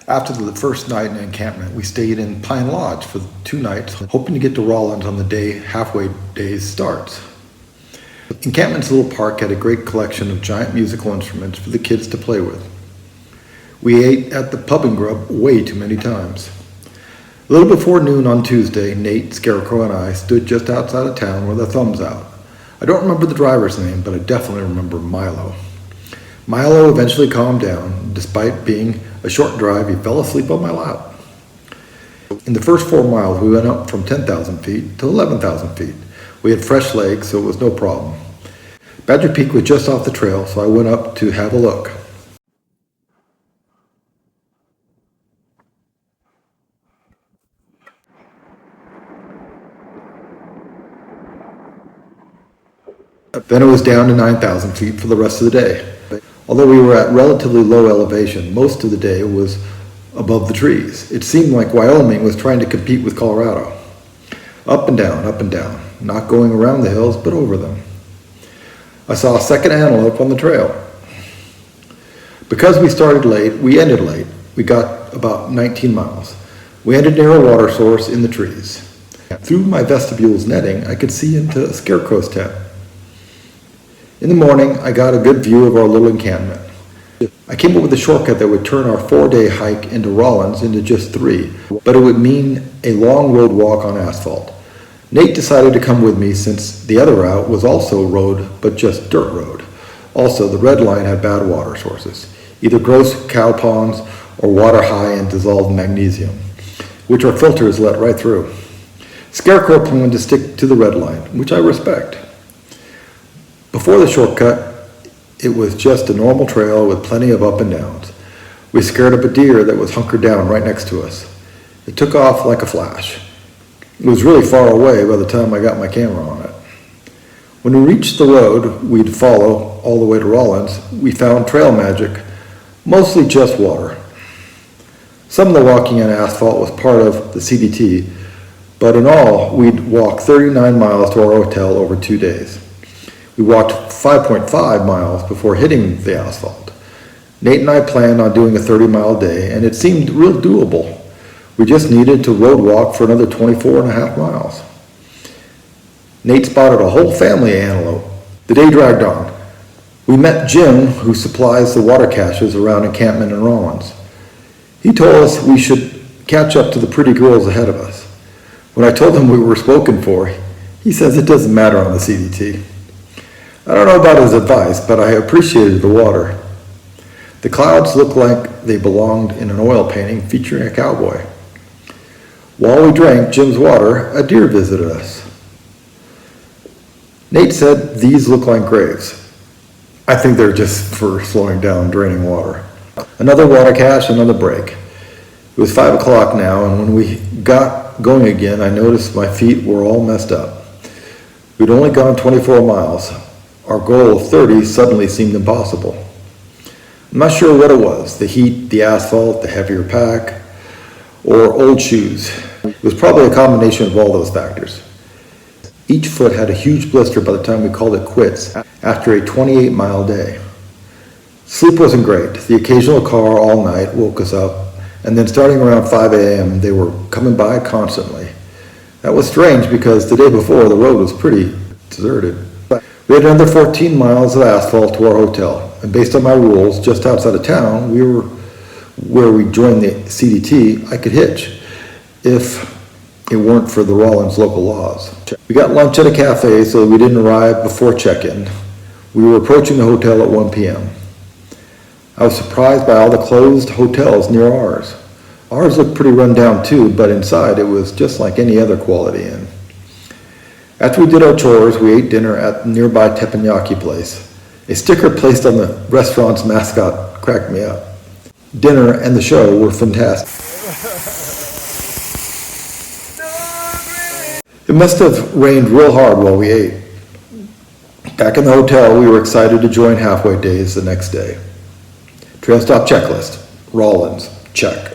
After the first night in Encampment, we stayed in Pine Lodge for 2 nights, hoping to get to Rawlins on the day halfway days starts. Encampment's little park had a great collection of giant musical instruments for the kids to play with. We ate at the Pub and Grub way too many times. A little before noon on Tuesday, Nate, Scarecrow, and I stood just outside of town with our thumbs out. I don't remember the driver's name, but I definitely remember Milo. Milo eventually calmed down. Despite being a short drive, he fell asleep on my lap. In the first 4 miles, we went up from 10,000 feet to 11,000 feet. We had fresh legs, so it was no problem. Badger Peak was just off the trail, so I went up to have a look. Then it was down to 9,000 feet for the rest of the day. Although we were at relatively low elevation, most of the day was above the trees. It seemed like Wyoming was trying to compete with Colorado. Up and down, not going around the hills, but over them. I saw a second antelope on the trail. Because we started late, we ended late. We got about 19 miles. We ended near a water source in the trees. Through my vestibule's netting, I could see into Scarecrow's tent. In the morning, I got a good view of our little encampment. I came up with a shortcut that would turn our 4-day hike into Rawlins into just 3, but it would mean a long road walk on asphalt. Nate decided to come with me since the other route was also road, but just dirt road. Also, the red line had bad water sources, either gross cow ponds or water high in dissolved magnesium, which our filters let right through. Scarecrow planned to stick to the red line, which I respect. Before the shortcut, it was just a normal trail with plenty of up and downs. We scared up a deer that was hunkered down right next to us. It took off like a flash. It was really far away by the time I got my camera on it. When we reached the road we'd follow all the way to Rawlins, we found trail magic, mostly just water. Some of the walking on asphalt was part of the CDT, but in all, we'd walk 39 miles to our hotel over 2 days. We walked 5.5 miles before hitting the asphalt. Nate and I planned on doing a 30-mile day, and it seemed real doable. We just needed to road walk for another 24.5 miles. Nate spotted a whole family of antelope. The day dragged on. We met Jim, who supplies the water caches around Encampment and Rawlins. He told us we should catch up to the pretty girls ahead of us. When I told him we were spoken for, he says it doesn't matter on the CDT. I don't know about his advice, but I appreciated the water. The clouds looked like they belonged in an oil painting featuring a cowboy. While we drank Jim's water, a deer visited us. Nate said these look like graves. I think they're just for slowing down draining water. Another water cache, another break. It was 5 o'clock now, and when we got going again, I noticed my feet were all messed up. We'd only gone 24 miles. Our goal of 30 suddenly seemed impossible. I'm not sure what it was, the heat, the asphalt, the heavier pack, or old shoes. It was probably a combination of all those factors. Each foot had a huge blister by the time we called it quits after a 28-mile day. Sleep wasn't great. The occasional car all night woke us up, and then starting around 5 a.m. they were coming by constantly. That was strange because the day before the road was pretty deserted. We had another 14 miles of asphalt to our hotel, and based on my rules, just outside of town, where we joined the CDT, I could hitch if it weren't for the Rawlins local laws. We got lunch at a cafe so we didn't arrive before check-in. We were approaching the hotel at 1 p.m. I was surprised by all the closed hotels near ours. Ours looked pretty run down too, but inside it was just like any other quality inn. After we did our chores, we ate dinner at the nearby teppanyaki place. A sticker placed on the restaurant's mascot cracked me up. Dinner and the show were fantastic. It must have rained real hard while we ate. Back in the hotel, we were excited to join halfway days the next day. Trail stop checklist. Rawlins, check.